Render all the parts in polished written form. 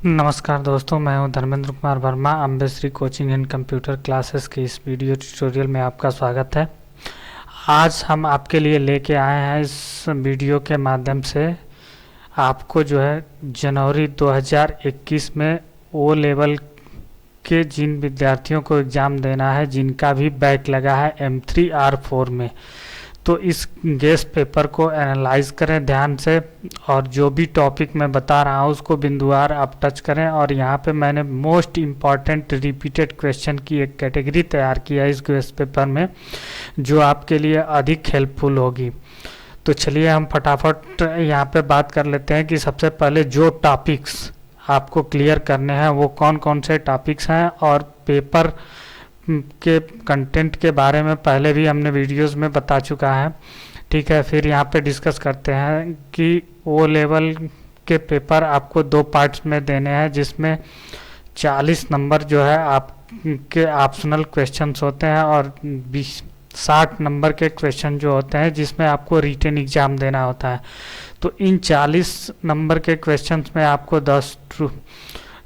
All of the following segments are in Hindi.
नमस्कार दोस्तों, मैं हूं Dharmendra Kumar Verma. Ambeshri coaching and computer classes के इस वीडियो ट्यूटोरियल में आपका स्वागत है। आज हम आपके लिए लेके आए हैं इस वीडियो के माध्यम से आपको जो है जनवरी 2021 में ओ लेवल के जिन विद्यार्थियों को एग्ज़ाम देना है, जिनका भी बैक लगा है M3R4 में, तो इस गेस्ट पेपर को एनालाइज करें ध्यान से और जो भी टॉपिक मैं बता रहा हूँ उसको बिंदुवार आप टच करें। और यहाँ पे मैंने मोस्ट इम्पॉर्टेंट रिपीटेड क्वेश्चन की एक कैटेगरी तैयार किया है इस गेस्ट पेपर में, जो आपके लिए अधिक हेल्पफुल होगी। तो चलिए हम फटाफट यहाँ पे बात कर लेते हैं कि सबसे पहले जो टॉपिक्स आपको क्लियर करने हैं वो कौन कौन से टॉपिक्स हैं। और पेपर के कंटेंट के बारे में पहले भी हमने वीडियोस में बता चुका है, ठीक है। फिर यहाँ पे डिस्कस करते हैं कि ओ लेवल के पेपर आपको दो पार्ट्स में देने हैं, जिसमें 40 नंबर जो है आपके ऑप्शनल क्वेश्चंस होते हैं और 60 नंबर के क्वेश्चन जो होते हैं जिसमें आपको रिटन एग्ज़ाम देना होता है। तो इन 40 नंबर के क्वेश्चंस में आपको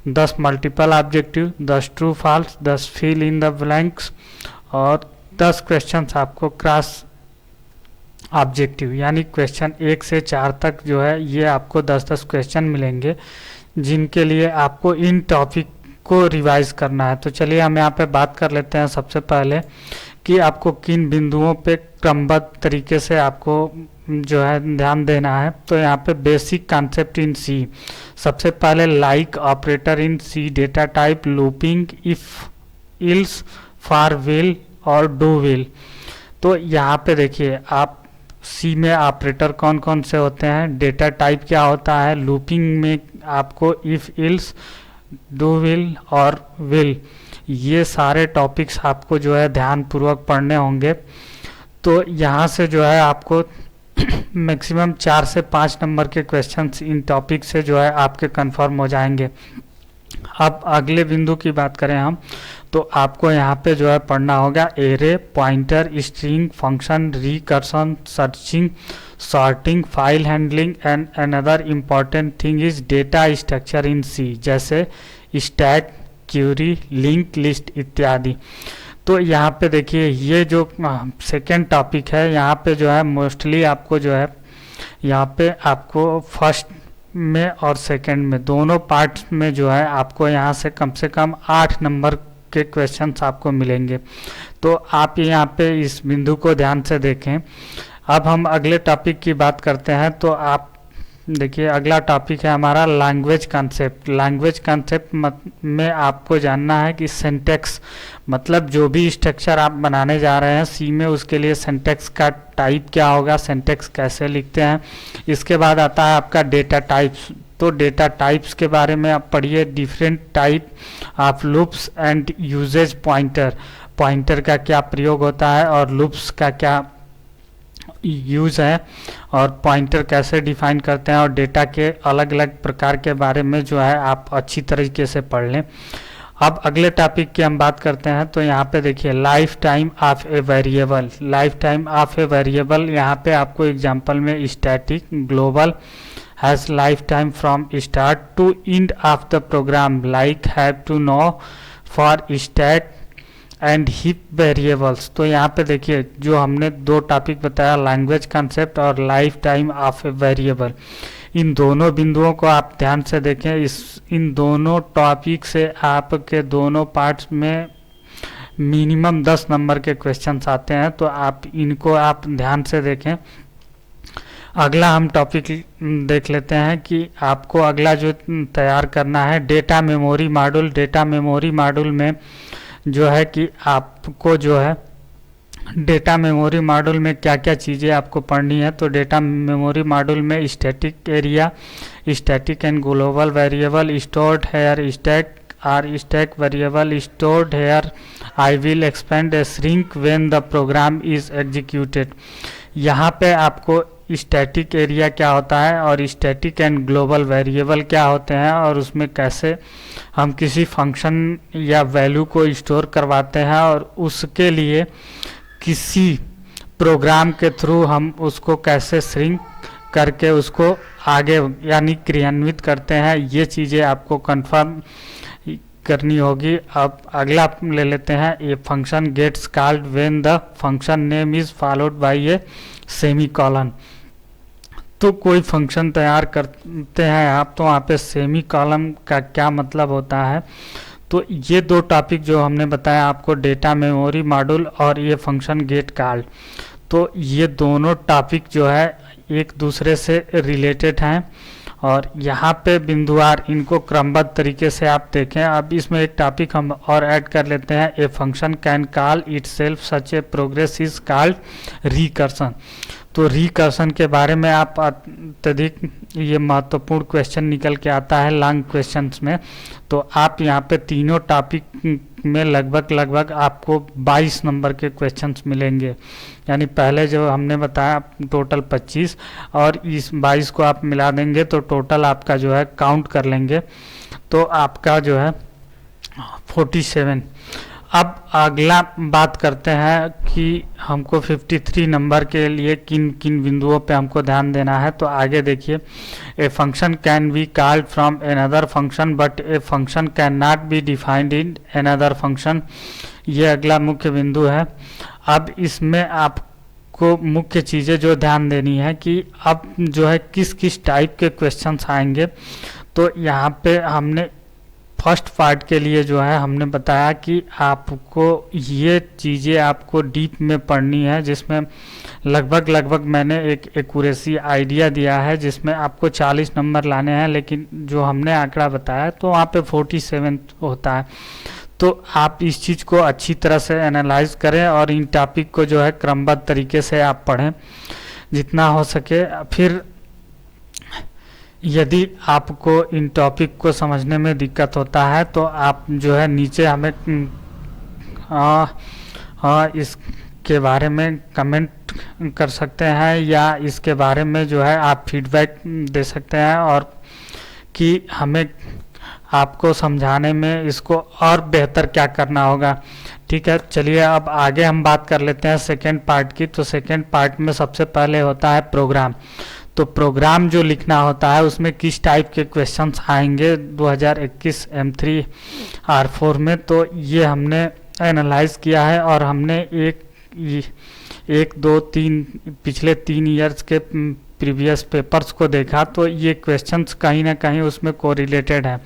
10 multiple objective, 10 true false, 10 fill in the blanks और 10 क्वेश्चंस आपको क्रॉस ऑब्जेक्टिव, यानी क्वेश्चन 1 से 4 तक जो है ये आपको 10-10 क्वेश्चन मिलेंगे, जिनके लिए आपको इन टॉपिक को रिवाइज करना है। तो चलिए हम यहाँ पे बात कर लेते हैं सबसे पहले कि आपको किन बिंदुओं पे क्रमबद्ध तरीके से आपको जो है ध्यान देना है। तो यहाँ पे बेसिक कॉन्सेप्ट इन सी, सबसे पहले like operator in C, data type, looping, if, else, for while और डू विल। तो यहाँ पे देखिए आप सी में ऑपरेटर कौन कौन से होते हैं, डेटा टाइप क्या होता है, लूपिंग में आपको इफ, इल्स, डू विल और विल, ये सारे टॉपिक्स आपको जो है ध्यान पूर्वक पढ़ने होंगे। तो यहाँ से जो है आपको मैक्सिमम 4 से 5 नंबर के क्वेश्चंस इन टॉपिक से जो है आपके कंफर्म हो जाएंगे। अब अगले बिंदु की बात करें हम, तो आपको यहाँ पे जो है पढ़ना होगा array, pointer, string, function, recursion, searching, sorting, file handling and another important thing is data structure in C, जैसे स्टैक, क्यूरी, लिंक लिस्ट इत्यादि। तो यहाँ पे देखिए ये जो सेकेंड टॉपिक है, यहाँ पे जो है मोस्टली आपको जो है यहाँ पे आपको फर्स्ट में और सेकंड में दोनों पार्ट्स में जो है आपको यहाँ से कम 8 नंबर के क्वेश्चंस आपको मिलेंगे। तो आप यहाँ पे इस बिंदु को ध्यान से देखें। अब हम अगले टॉपिक की बात करते हैं। तो आप देखिए अगला टॉपिक है हमारा लैंग्वेज कॉन्सेप्ट। लैंग्वेज कॉन्सेप्ट में आपको जानना है कि सिंटैक्स, मतलब जो भी स्ट्रक्चर आप बनाने जा रहे हैं सी में, उसके लिए सिंटैक्स का टाइप क्या होगा, सिंटैक्स कैसे लिखते हैं। इसके बाद आता है आपका डेटा टाइप्स। तो डेटा टाइप्स के बारे में आप पढ़िए, different type of loops and usage, pointer का क्या प्रयोग होता है और लूप्स का क्या यूज़ है और पॉइंटर कैसे डिफाइन करते हैं, और डेटा के अलग अलग प्रकार के बारे में जो है आप अच्छी तरीके से पढ़ लें। अब अगले टॉपिक की हम बात करते हैं। तो यहाँ पे देखिए life time of a variable. Life time of a variable, यहाँ पे आपको एग्जांपल में static, global has life time from start to end of the program, like have to know for stack and heap variables. तो यहाँ पे देखिए जो हमने दो टॉपिक बताया, लैंग्वेज कॉन्सेप्ट और life time of a variable, इन दोनों बिंदुओं को आप ध्यान से देखें। इन दोनों टॉपिक से आपके दोनों पार्ट्स में मिनिमम 10 नंबर के क्वेश्चंस आते हैं, तो आप इनको आप ध्यान से देखें। अगला हम टॉपिक देख लेते हैं कि आपको अगला जो तैयार करना है data memory module. Data memory module में जो है कि आपको जो है डेटा मेमोरी मॉड्यूल में क्या क्या चीज़ें आपको पढ़नी है। तो डेटा मेमोरी मॉड्यूल में static area, static and global variable, stored here stack are stack variable, stored here I will expand a shrink when the program is executed. यहाँ पे आपको स्टैटिक एरिया क्या होता है और स्टैटिक एंड ग्लोबल वेरिएबल क्या होते हैं और उसमें कैसे हम किसी फंक्शन या वैल्यू को स्टोर करवाते हैं और उसके लिए किसी प्रोग्राम के थ्रू हम उसको कैसे श्रिंक करके उसको आगे यानी क्रियान्वित करते हैं, ये चीज़ें आपको कंफर्म करनी होगी। अब अगला ले लेते हैं, a function gets called when the function name is followed by a semicolon. तो कोई फंक्शन तैयार करते हैं आप, तो वहाँ पे सेमीकोलन का क्या मतलब होता है। तो ये दो टॉपिक जो हमने बताया आपको, डेटा मेमोरी मॉड्यूल और ये फंक्शन गेट कॉल्ड, तो ये दोनों टॉपिक जो है एक दूसरे से रिलेटेड हैं और यहाँ पे बिंदुवार इनको क्रमबद्ध तरीके से आप देखें। अब इसमें एक टॉपिक हम और ऐड कर लेते हैं, a function can call itself such A progress is called recursion. तो रिकर्सन के बारे में आप अत्यधिक ये महत्वपूर्ण क्वेश्चन निकल के आता है लॉन्ग क्वेश्चंस में। तो आप यहाँ पे तीनों टॉपिक में लगभग आपको 22 नंबर के क्वेश्चंस मिलेंगे, यानी पहले जो हमने बताया टोटल 25 और इस 22 को आप मिला देंगे तो टोटल आपका जो है काउंट कर लेंगे तो आपका जो है 47। अब अगला बात करते हैं कि हमको 53 नंबर के लिए किन किन बिंदुओं पे हमको ध्यान देना है। तो आगे देखिए, a function can be called from another function but a function can not be defined in another function, ये अगला मुख्य बिंदु है। अब इसमें आपको मुख्य चीज़ें जो ध्यान देनी है कि अब जो है किस किस टाइप के क्वेश्चंस आएंगे। तो यहाँ पे हमने फर्स्ट पार्ट के लिए जो है हमने बताया कि आपको ये चीज़ें आपको डीप में पढ़नी है, जिसमें लगभग मैंने एक एक्यूरेसी आइडिया दिया है जिसमें आपको 40 नंबर लाने हैं, लेकिन जो हमने आंकड़ा बताया तो वहाँ पे 47 होता है। तो आप इस चीज़ को अच्छी तरह से एनालाइज करें और इन टॉपिक को जो है क्रमबद्ध तरीके से आप पढ़ें जितना हो सके। फिर यदि आपको इन टॉपिक को समझने में दिक्कत होता है तो आप जो है नीचे हमें इसके बारे में कमेंट कर सकते हैं या इसके बारे में जो है आप फीडबैक दे सकते हैं और कि हमें आपको समझाने में इसको और बेहतर क्या करना होगा। ठीक है, चलिए अब आगे हम बात कर लेते हैं सेकेंड पार्ट की। तो सेकेंड पार्ट में सबसे पहले होता है प्रोग्राम। तो प्रोग्राम जो लिखना होता है उसमें किस टाइप के क्वेश्चंस आएंगे 2021 M3 R4 में, तो ये हमने एनालाइज किया है और हमने एक दो तीन पिछले 3 ईयर्स के प्रीवियस पेपर्स को देखा तो ये क्वेश्चंस कहीं ना कहीं उसमें कोरिलेटेड है।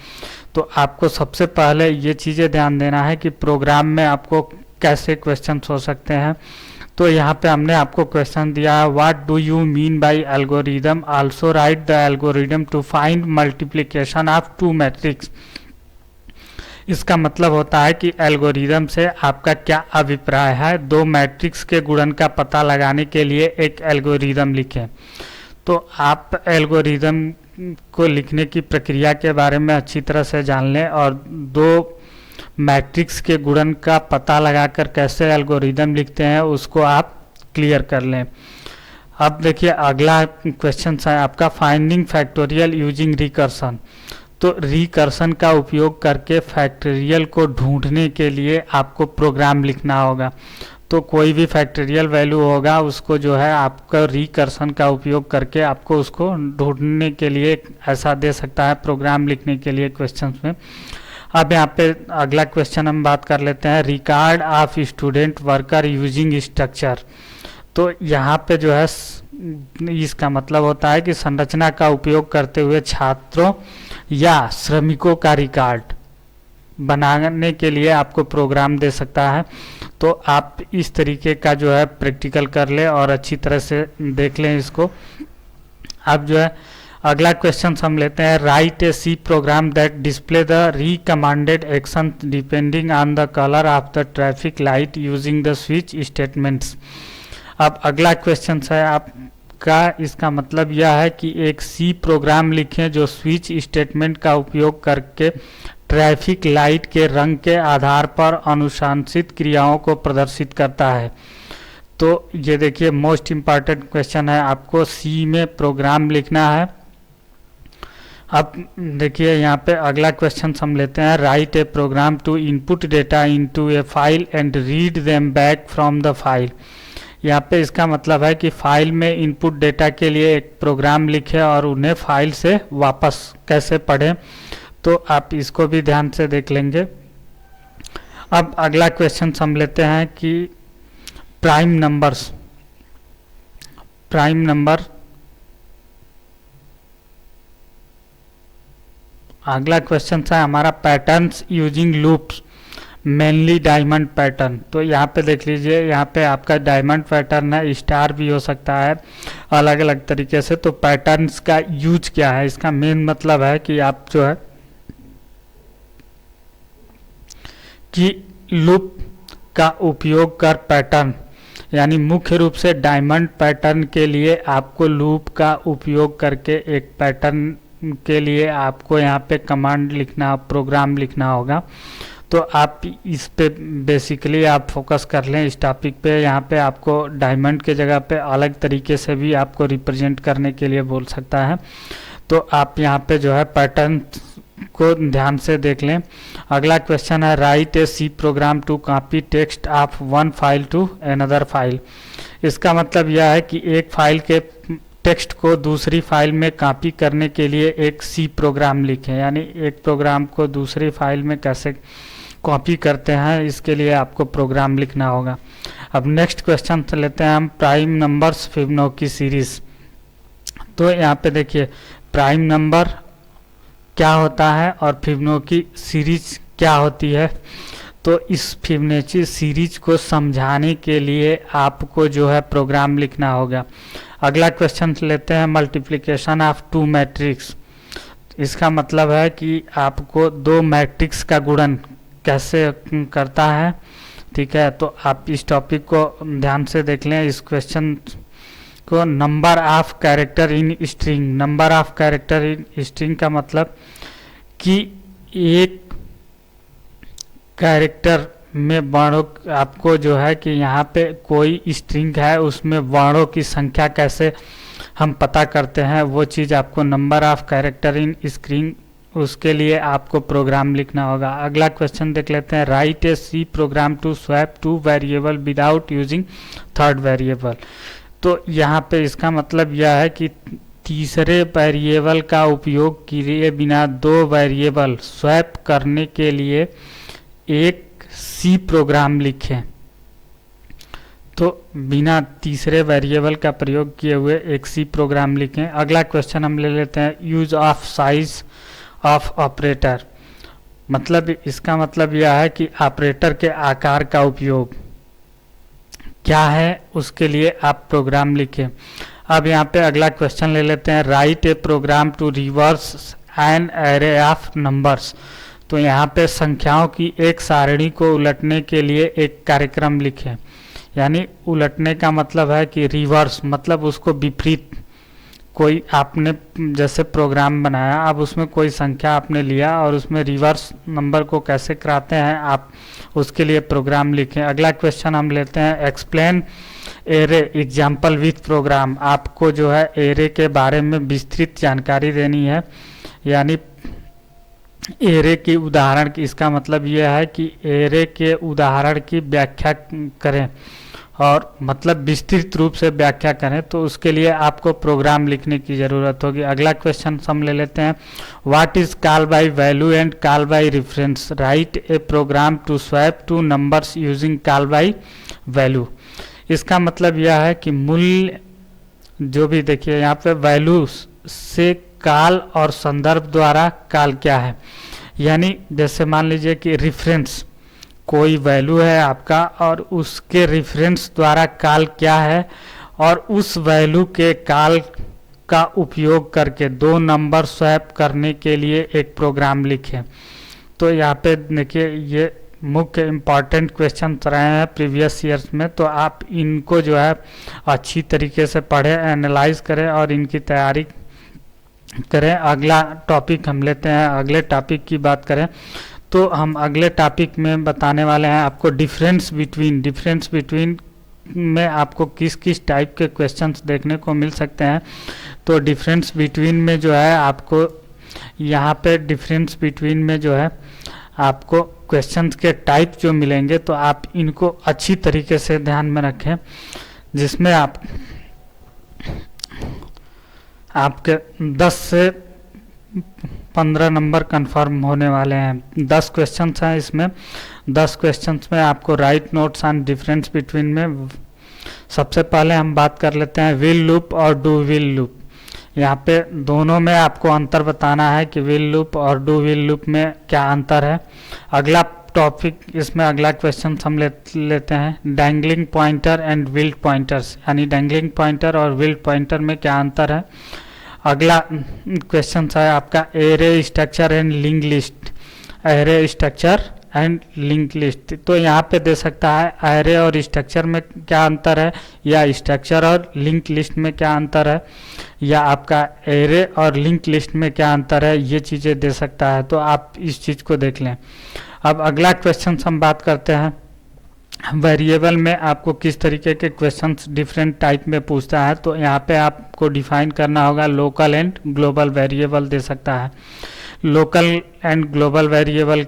तो आपको सबसे पहले ये चीज़ें ध्यान देना है कि प्रोग्राम में आपको कैसे क्वेश्चंस हो सकते हैं। तो यहाँ पे हमने आपको क्वेश्चन दिया है, what do you mean by algorithm, also write the algorithm to find multiplication of 2 matrix. इसका मतलब होता है कि एल्गोरिदम से आपका क्या अभिप्राय है, 2 मैट्रिक्स के गुणन का पता लगाने के लिए एक एल्गोरिदम लिखें। तो आप एल्गोरिदम को लिखने की प्रक्रिया के बारे में अच्छी तरह से जान लें और 2 मैट्रिक्स के गुणन का पता लगाकर कैसे एल्गोरिदम लिखते हैं उसको आप क्लियर कर लें। अब देखिए अगला क्वेश्चन है आपका, फाइंडिंग फैक्टोरियल यूजिंग रिकर्सन। तो रिकर्सन का उपयोग करके फैक्टोरियल को ढूंढने के लिए आपको प्रोग्राम लिखना होगा। तो कोई भी फैक्टोरियल वैल्यू होगा उसको जो है आपका रिकर्सन का उपयोग करके आपको उसको ढूंढने के लिए ऐसा दे सकता है प्रोग्राम लिखने के लिए क्वेश्चन में। अब यहाँ पे अगला क्वेश्चन हम बात कर लेते हैं, record of student worker using structure. तो यहाँ पे जो है इसका मतलब होता है कि संरचना का उपयोग करते हुए छात्रों या श्रमिकों का रिकॉर्ड बनाने के लिए आपको प्रोग्राम दे सकता है। तो आप इस तरीके का जो है प्रैक्टिकल कर ले और अच्छी तरह से देख लें इसको। अब जो है अगला क्वेश्चन हम लेते हैं, write a C program that display the recommended action depending on the colour of the traffic light using the switch statements. अब अगला क्वेश्चन है आपका, इसका मतलब यह है कि एक सी प्रोग्राम लिखें जो स्विच स्टेटमेंट का उपयोग करके ट्रैफिक लाइट के रंग के आधार पर अनुशंसित क्रियाओं को प्रदर्शित करता है। तो ये देखिए मोस्ट इम्पॉर्टेंट क्वेश्चन है, आपको सी में प्रोग्राम लिखना है। अब देखिए यहाँ पे अगला क्वेश्चन हम लेते हैं, write a program to input data into a file and read them back from the file. यहाँ पे इसका मतलब है कि फाइल में इनपुट डेटा के लिए एक प्रोग्राम लिखे और उन्हें फाइल से वापस कैसे पढ़ें, तो आप इसको भी ध्यान से देख लेंगे। अब अगला क्वेश्चन हम लेते हैं कि प्राइम नंबर अगला क्वेश्चन है हमारा patterns using loops mainly diamond pattern. तो यहाँ पे देख लीजिए, यहाँ पे आपका डायमंड पैटर्न है, स्टार भी हो सकता है अलग अलग तरीके से। तो पैटर्न्स का यूज क्या है, इसका मेन मतलब है कि आप जो है कि लूप का उपयोग कर पैटर्न, यानी मुख्य रूप से डायमंड पैटर्न के लिए आपको लूप का उपयोग करके एक पैटर्न के लिए आपको यहाँ पे कमांड लिखना, प्रोग्राम लिखना होगा। तो आप इस पे बेसिकली आप फोकस कर लें इस टॉपिक पे। यहाँ पे आपको डायमंड के जगह पे अलग तरीके से भी आपको रिप्रेजेंट करने के लिए बोल सकता है। तो आप यहाँ पे जो है पैटर्न को ध्यान से देख लें। अगला क्वेश्चन है write a C program to copy text of one file to another file. इसका मतलब यह है कि एक फाइल के टेक्स्ट को दूसरी फाइल में कॉपी करने के लिए एक सी प्रोग्राम लिखें, यानी एक प्रोग्राम को दूसरी फाइल में कैसे कॉपी करते हैं, इसके लिए आपको प्रोग्राम लिखना होगा। अब नेक्स्ट क्वेश्चन लेते हैं हम प्राइम नंबर्स फिबोनाची सीरीज। तो यहाँ पे देखिए प्राइम नंबर क्या होता है और फिबोनाची सीरीज क्या होती है। तो इस फिबोनाची सीरीज को समझाने के लिए आपको जो है प्रोग्राम लिखना होगा। अगला क्वेश्चन लेते हैं मल्टीप्लिकेशन ऑफ टू मैट्रिक्स। इसका मतलब है कि आपको दो मैट्रिक्स का गुणन कैसे करता है, ठीक है। तो आप इस टॉपिक को ध्यान से देख लें। इस क्वेश्चन को number of character in string, number of character in string का मतलब कि एक कैरेक्टर में वर्णों, आपको जो है कि यहाँ पे कोई स्ट्रिंग है उसमें वर्णों की संख्या कैसे हम पता करते हैं, वो चीज़ आपको number of character in string, उसके लिए आपको प्रोग्राम लिखना होगा। अगला क्वेश्चन देख लेते हैं write a C program to swap two variable without using third variable. तो यहाँ पे इसका मतलब यह है कि तीसरे वेरिएबल का उपयोग किए बिना दो वेरिएबल स्वैप करने के लिए एक सी प्रोग्राम लिखें। तो बिना तीसरे वेरिएबल का प्रयोग किए हुए एक सी प्रोग्राम लिखें। अगला क्वेश्चन हम ले लेते हैं use of size of operator. मतलब इसका मतलब यह है कि ऑपरेटर के आकार का उपयोग क्या है, उसके लिए आप प्रोग्राम लिखें। अब यहाँ पे अगला क्वेश्चन ले लेते हैं write a program to reverse an array of numbers. तो यहाँ पे संख्याओं की एक सारणी को उलटने के लिए एक कार्यक्रम लिखें। यानी उलटने का मतलब है कि रिवर्स, मतलब उसको विपरीत, कोई आपने जैसे प्रोग्राम बनाया, अब उसमें कोई संख्या आपने लिया और उसमें रिवर्स नंबर को कैसे कराते हैं, आप उसके लिए प्रोग्राम लिखें। अगला क्वेश्चन हम लेते हैं explain array example with program. आपको जो है एरे के बारे में विस्तृत जानकारी देनी है, यानी एरे की उदाहरण की, इसका मतलब यह है कि एरे के उदाहरण की व्याख्या करें और मतलब विस्तृत रूप से व्याख्या करें। तो उसके लिए आपको प्रोग्राम लिखने की ज़रूरत होगी। अगला क्वेश्चन हम ले लेते हैं what is call by value and call by reference. Write a program to swap two numbers using call by value. इसका मतलब यह है कि मूल्य जो भी, देखिए यहाँ पे वैल्यू से काल और संदर्भ द्वारा काल क्या है, यानी जैसे मान लीजिए कि रेफरेंस, कोई वैल्यू है आपका और उसके रेफरेंस द्वारा काल क्या है, और उस वैल्यू के काल का उपयोग करके दो नंबर स्वैप करने के लिए एक प्रोग्राम लिखें। तो यहाँ पे देखिए ये मुख्य इम्पॉर्टेंट क्वेश्चन रहे हैं प्रीवियस ईयर्स में। तो आप इनको जो है अच्छी तरीके से पढ़ें, एनालाइज करें और इनकी तैयारी करें। अगला टॉपिक हम लेते हैं, अगले टॉपिक की बात करें तो हम अगले टॉपिक में बताने वाले हैं आपको डिफरेंस बिटवीन में आपको किस किस टाइप के क्वेश्चंस देखने को मिल सकते हैं। तो डिफरेंस बिटवीन में जो है आपको यहाँ पे डिफरेंस बिटवीन में जो है आपको क्वेश्चंस के टाइप जो मिलेंगे, तो आप इनको अच्छी तरीके से ध्यान में रखें। जिसमें आपके 10 से 15 नंबर कंफर्म होने वाले हैं। 10 क्वेश्चंस हैं इसमें। 10 क्वेश्चंस में आपको right notes on difference between में सबसे पहले हम बात कर लेते हैं विल लूप और डू विल लूप। यहाँ पे दोनों में आपको अंतर बताना है कि विल लूप और डू विल लूप में क्या अंतर है। अगला टॉपिक इसमें अगला क्वेश्चन हम लेते हैं dangling pointer and wild pointers, यानी डैंगलिंग पॉइंटर और विल्ड पॉइंटर में क्या अंतर है। अगला क्वेश्चन है आपका array structure and link list, array structure and link list. तो यहाँ पे दे सकता है एरे और स्ट्रक्चर में क्या अंतर है, या स्ट्रक्चर और लिंक लिस्ट में क्या अंतर है, या आपका एरे और लिंक लिस्ट में क्या अंतर है, ये चीज़ें दे सकता है। तो आप इस चीज़ को देख लें। अब अगला क्वेश्चन हम बात करते हैं वेरिएबल में आपको किस तरीके के क्वेश्चंस डिफरेंट टाइप में पूछता है। तो यहाँ पे आपको डिफाइन करना होगा लोकल एंड ग्लोबल वेरिएबल दे सकता है। लोकल एंड ग्लोबल वेरिएबल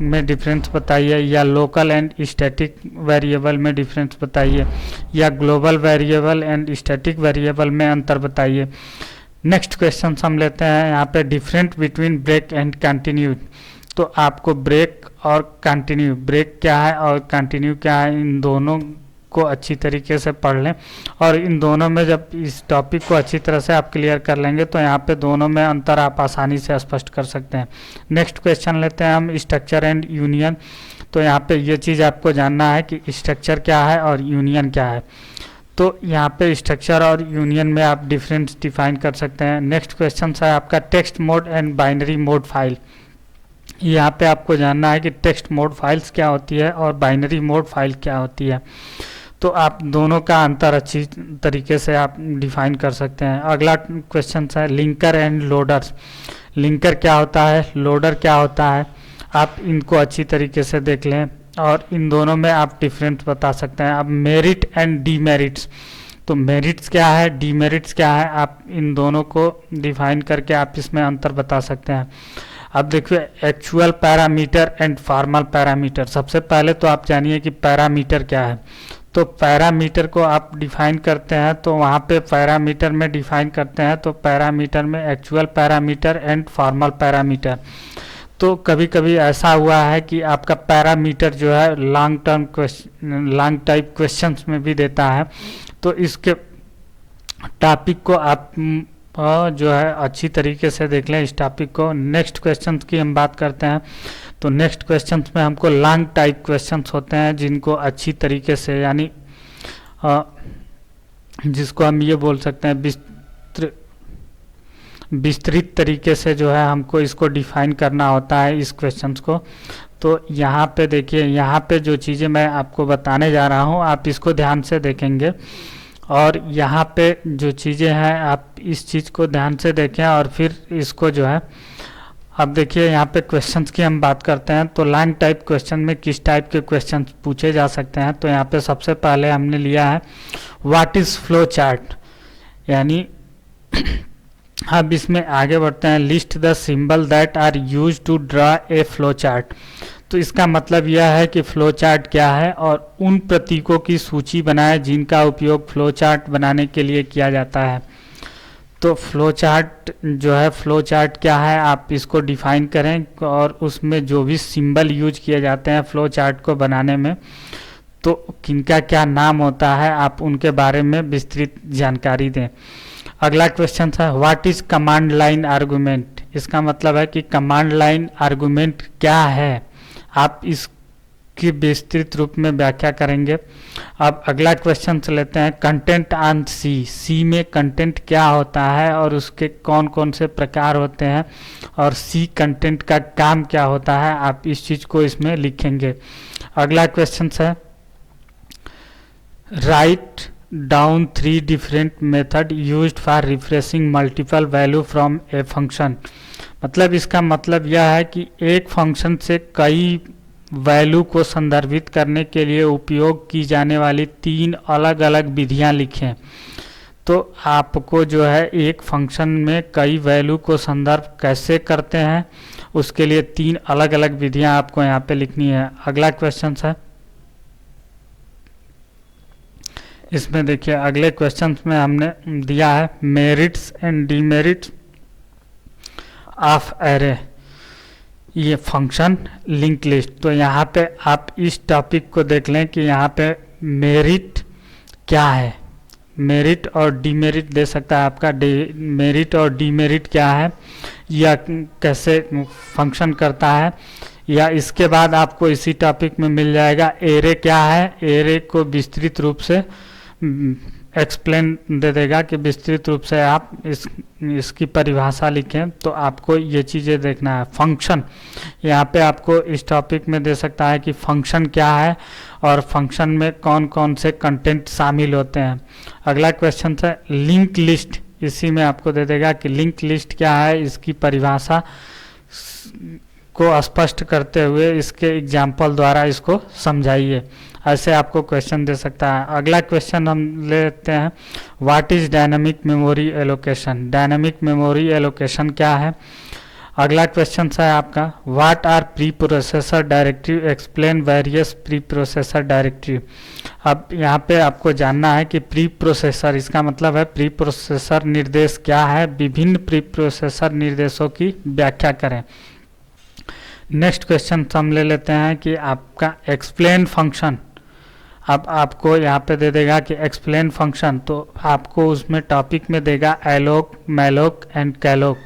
में डिफरेंस बताइए, या लोकल एंड स्टैटिक वेरिएबल में डिफरेंस बताइए, या global variable and static variable में अंतर बताइए। नेक्स्ट क्वेश्चन हम लेते हैं यहाँ पे different between break and continue. तो आपको ब्रेक और कंटिन्यू, ब्रेक क्या है और कंटिन्यू क्या है, इन दोनों को अच्छी तरीके से पढ़ लें। और इन दोनों में जब इस टॉपिक को अच्छी तरह से आप क्लियर कर लेंगे तो यहाँ पे दोनों में अंतर आप आसानी से स्पष्ट कर सकते हैं। नेक्स्ट क्वेश्चन लेते हैं हम स्ट्रक्चर एंड यूनियन। तो यहाँ पे ये चीज़ आपको जानना है कि स्ट्रक्चर क्या है और यूनियन क्या है। तो यहाँ पे स्ट्रक्चर और यूनियन में आप डिफरेंस डिफाइन कर सकते हैं। नेक्स्ट क्वेश्चन है आपका text mode and binary mode file. यहाँ पे आपको जानना है कि टेक्स्ट मोड फाइल्स क्या होती है और बाइनरी मोड फाइल क्या होती है। तो आप दोनों का अंतर अच्छी तरीके से आप डिफाइन कर सकते हैं। अगला क्वेश्चन है लिंकर एंड लोडर्स। लिंकर क्या होता है, लोडर क्या होता है, आप इनको अच्छी तरीके से देख लें और इन दोनों में आप डिफरेंस बता सकते हैं। अब मेरिट एंड डीमेरिट्स, तो मेरिट्स क्या है, डीमेरिट्स क्या है, आप इन दोनों को डिफाइन करके आप इसमें अंतर बता सकते हैं। अब देखिए actual parameter and formal parameter. सबसे पहले तो आप जानिए कि पैरामीटर क्या है। तो पैरामीटर को आप डिफाइन करते हैं, तो वहाँ पे पैरामीटर में डिफाइन करते हैं तो पैरामीटर में actual parameter and formal parameter. तो कभी कभी ऐसा हुआ है कि आपका पैरामीटर जो है long term question, long type questions में भी देता है। तो इसके टॉपिक को आप जो है अच्छी तरीके से देख लें इस टॉपिक को। नेक्स्ट क्वेश्चन की हम बात करते हैं। तो नेक्स्ट क्वेश्चन में हमको लॉन्ग टाइप क्वेश्चंस होते हैं जिनको अच्छी तरीके से, यानी जिसको हम ये बोल सकते हैं विस्तृत तरीके से जो है हमको इसको डिफाइन करना होता है इस क्वेश्चंस को। तो यहाँ पे देखिए, यहाँ पे जो चीज़ें मैं आपको बताने जा रहा हूँ आप इसको ध्यान से देखेंगे और यहाँ पे जो चीज़ें हैं आप इस चीज़ को ध्यान से देखें और फिर इसको जो है, अब देखिए यहाँ पे क्वेश्चंस की हम बात करते हैं। तो लॉन्ग टाइप क्वेश्चन में किस टाइप के क्वेश्चंस पूछे जा सकते हैं। तो यहाँ पे सबसे पहले हमने लिया है व्हाट इज़ फ्लो चार्ट, यानी अब इसमें आगे बढ़ते हैं list the symbol that are use to draw a flow chart. तो इसका मतलब यह है कि फ्लो चार्ट क्या है और उन प्रतीकों की सूची बनाएं जिनका उपयोग फ्लो चार्ट बनाने के लिए किया जाता है। तो फ्लो चार्ट जो है, फ्लो चार्ट क्या है आप इसको डिफाइन करें और उसमें जो भी सिंबल यूज किए जाते हैं फ्लो चार्ट को बनाने में तो किनका क्या नाम होता है आप उनके बारे में विस्तृत जानकारी दें। अगला क्वेश्चन है what is command line argument. इसका मतलब है कि कमांड लाइन आर्गुमेंट क्या है, आप इसकी विस्तृत रूप में व्याख्या करेंगे। अब अगला क्वेश्चन लेते हैं कंटेंट ऑन सी। सी में कंटेंट क्या होता है और उसके कौन कौन से प्रकार होते हैं और सी कंटेंट का काम क्या होता है, आप इस चीज़ को इसमें लिखेंगे। अगला क्वेश्चन है write down 3 different method used for refreshing multiple value from a function. मतलब इसका मतलब यह है कि एक फंक्शन से कई वैल्यू को संदर्भित करने के लिए उपयोग की जाने वाली 3 अलग अलग विधियां लिखें। तो आपको जो है एक फंक्शन में कई वैल्यू को संदर्भ कैसे करते हैं उसके लिए 3 अलग अलग विधियां आपको यहाँ पे लिखनी है। अगला क्वेश्चन है इसमें देखिए अगले क्वेश्चन में हमने दिया है merits and demerits of array, ये फंक्शन लिंक लिस्ट। तो यहाँ पे आप इस टॉपिक को देख लें कि यहाँ पे मेरिट क्या है, मेरिट और डीमेरिट दे सकता है आपका, मेरिट और डीमेरिट क्या है या कैसे फंक्शन करता है, या इसके बाद आपको इसी टॉपिक में मिल जाएगा एरे क्या है, एरे को विस्तृत रूप से एक्सप्लेन दे देगा कि विस्तृत रूप से आप इसकी परिभाषा लिखें। तो आपको ये चीज़ें देखना है। फंक्शन यहाँ पे आपको इस टॉपिक में दे सकता है कि फंक्शन क्या है और फंक्शन में कौन कौन से कंटेंट शामिल होते हैं। अगला क्वेश्चन है लिंक लिस्ट, इसी में आपको दे देगा कि लिंक लिस्ट क्या है, इसकी परिभाषा को स्पष्ट करते हुए इसके एग्जाम्पल द्वारा इसको समझाइए, ऐसे आपको क्वेश्चन दे सकता है। अगला क्वेश्चन हम लेते हैं what is dynamic memory allocation, dynamic memory allocation क्या है। अगला क्वेश्चन है आपका what are preprocessor directive, explain various preprocessor directive. अब यहाँ पे आपको जानना है कि प्री प्रोसेसर, इसका मतलब है प्री प्रोसेसर निर्देश क्या है, विभिन्न प्री प्रोसेसर निर्देशों की व्याख्या करें। नेक्स्ट क्वेश्चन हम ले लेते हैं कि आपका एक्सप्लेन फंक्शन। अब आपको यहाँ पे दे देगा कि एक्सप्लेन फंक्शन, तो आपको उसमें टॉपिक में देगा एलोक, मैलोक एंड कैलोक।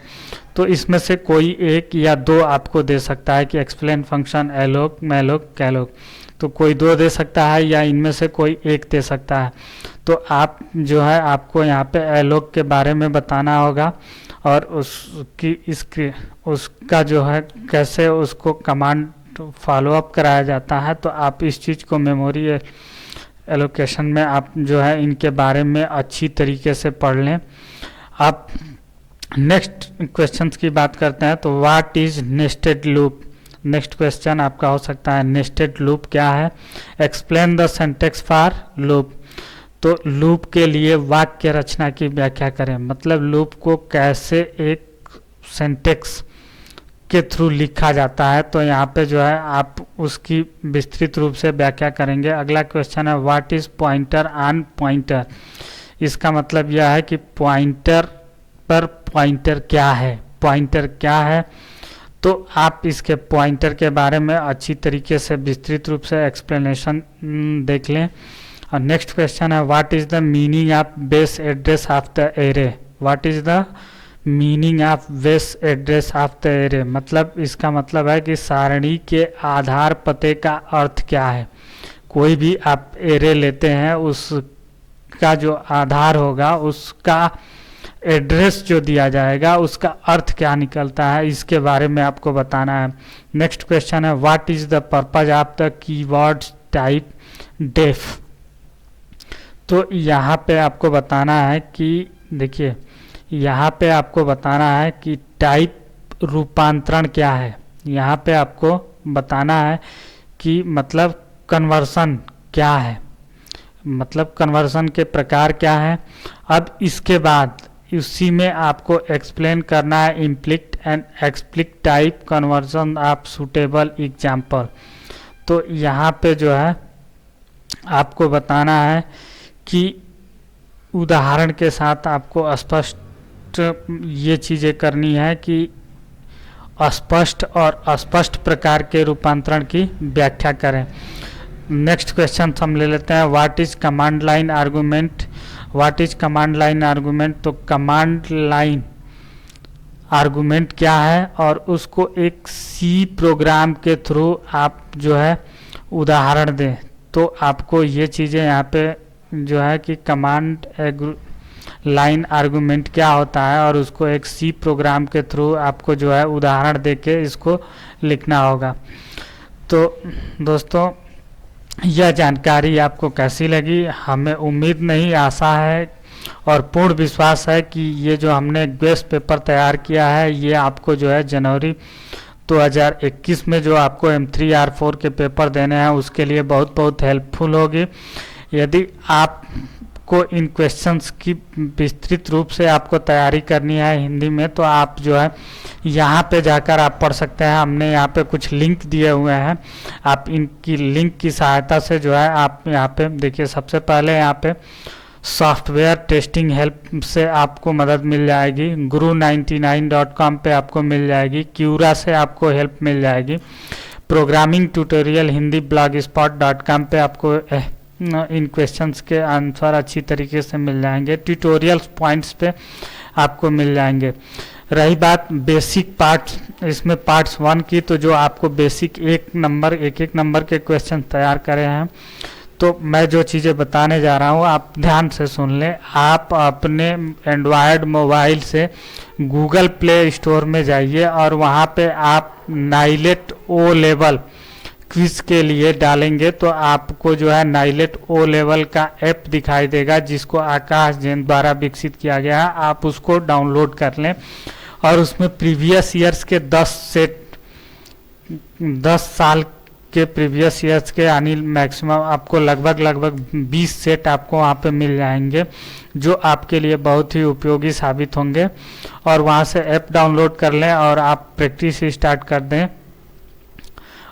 तो इसमें से कोई एक या दो आपको दे सकता है कि एक्सप्लेन फंक्शन एलोक, मैलोक, कैलोक। तो कोई दो दे सकता है या इनमें से कोई एक दे सकता है। तो आप जो है आपको यहाँ पे एलोक के बारे में बताना होगा और उसका जो है कैसे उसको कमांड फॉलो अप कराया जाता है। तो आप इस चीज़ को मेमोरी एलोकेशन में आप जो है इनके बारे में अच्छी तरीके से पढ़ लें। आप नेक्स्ट क्वेश्चंस की बात करते हैं तो what is nested loop. Next question आपका हो सकता है नेस्टेड लूप क्या है, explain the syntax for loop. तो लूप के लिए वाक्य रचना की व्याख्या करें, मतलब लूप को कैसे एक सिंटैक्स के थ्रू लिखा जाता है। तो यहाँ पे जो है आप उसकी विस्तृत रूप से व्याख्या करेंगे। अगला क्वेश्चन है what is pointer on pointer. इसका मतलब यह है कि पॉइंटर पर पॉइंटर क्या है, पॉइंटर क्या है। तो आप इसके पॉइंटर के बारे में अच्छी तरीके से विस्तृत रूप से एक्सप्लेनेशन देख लें। और नेक्स्ट क्वेश्चन है what is the meaning of base address of the array. What is the meaning of base address of the array, मतलब इसका मतलब है कि सारणी के आधार पते का अर्थ क्या है। कोई भी आप एरे लेते हैं उसका जो आधार होगा, उसका एड्रेस जो दिया जाएगा, उसका अर्थ क्या निकलता है, इसके बारे में आपको बताना है। नेक्स्ट क्वेश्चन है what is the purpose of the keyword typedef. तो यहाँ पे आपको बताना है कि देखिए यहाँ पे आपको बताना है कि टाइप रूपांतरण क्या है। यहाँ पे आपको बताना है कि मतलब कन्वर्सन क्या है, मतलब कन्वर्सन के प्रकार क्या है। अब इसके बाद उसी में आपको एक्सप्लेन करना है implicit and explicit type conversion of suitable example. तो यहाँ पे जो है आपको बताना है कि उदाहरण के साथ आपको स्पष्ट ये चीज़ें करनी है कि अस्पष्ट और अस्पष्ट प्रकार के रूपांतरण की व्याख्या करें। नेक्स्ट क्वेश्चन हम ले लेते हैं what is command line argument. What is command line argument, तो कमांड लाइन आर्गूमेंट क्या है और उसको एक सी प्रोग्राम के थ्रू आप जो है उदाहरण दें। तो आपको ये चीज़ें यहाँ पे जो है कि कमांड लाइन आर्गूमेंट क्या होता है और उसको एक सी प्रोग्राम के थ्रू आपको जो है उदाहरण देके इसको लिखना होगा। तो दोस्तों यह जानकारी आपको कैसी लगी, हमें उम्मीद नहीं आशा है और पूर्ण विश्वास है कि ये जो हमने क्वेश्चन पेपर तैयार किया है ये आपको जो है जनवरी 2021 में जो आपको M3 R4 के पेपर देने हैं उसके लिए बहुत बहुत हेल्पफुल होगी। यदि आप आपको इन क्वेश्चंस की विस्तृत रूप से आपको तैयारी करनी है हिंदी में, तो आप जो है यहाँ पे जाकर आप पढ़ सकते हैं। हमने यहाँ पे कुछ लिंक दिए हुए हैं, आप इनकी लिंक की सहायता से जो है आप यहाँ पे देखिए। सबसे पहले यहाँ पे सॉफ्टवेयर टेस्टिंग हेल्प से आपको मदद मिल जाएगी, guru99.com पे आपको मिल जाएगी, क्यूरा से आपको हेल्प मिल जाएगी, प्रोग्रामिंग ट्यूटोरियल हिंदी blogspot.com पे आपको इन क्वेश्चंस के आंसर अच्छी तरीके से मिल जाएंगे, ट्यूटोरियल्स पॉइंट्स पे आपको मिल जाएंगे। रही बात बेसिक पार्ट्स, इसमें पार्ट्स 1 की, तो जो आपको बेसिक एक एक नंबर के क्वेश्चन तैयार करे हैं, तो मैं जो चीज़ें बताने जा रहा हूँ आप ध्यान से सुन लें। आप अपने एंड्रॉयड मोबाइल से गूगल प्ले स्टोर में जाइए और वहाँ पे आप नाइलेट ओ लेवल क्विज के लिए डालेंगे तो आपको जो है नाइलेट ओ लेवल का ऐप दिखाई देगा, जिसको आकाश जैन द्वारा विकसित किया गया है। आप उसको डाउनलोड कर लें और उसमें प्रीवियस ईयर्स के 10 साल के प्रीवियस ईयर्स के यानी मैक्सिमम आपको लगभग 20 सेट आपको वहाँ पे मिल जाएंगे, जो आपके लिए बहुत ही उपयोगी साबित होंगे। और वहाँ से ऐप डाउनलोड कर लें और आप प्रैक्टिस स्टार्ट कर दें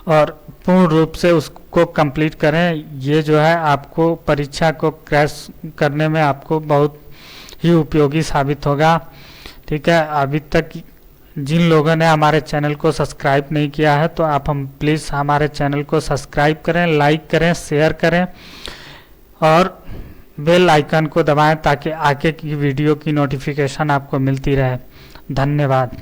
और पूर्ण रूप से उसको कंप्लीट करें। ये जो है आपको परीक्षा को क्रैश करने में आपको बहुत ही उपयोगी साबित होगा। ठीक है, अभी तक जिन लोगों ने हमारे चैनल को सब्सक्राइब नहीं किया है तो आप प्लीज़ हमारे चैनल को सब्सक्राइब करें, लाइक करें, शेयर करें और बेल आइकन को दबाएं ताकि आगे की वीडियो की नोटिफिकेशन आपको मिलती रहे। धन्यवाद।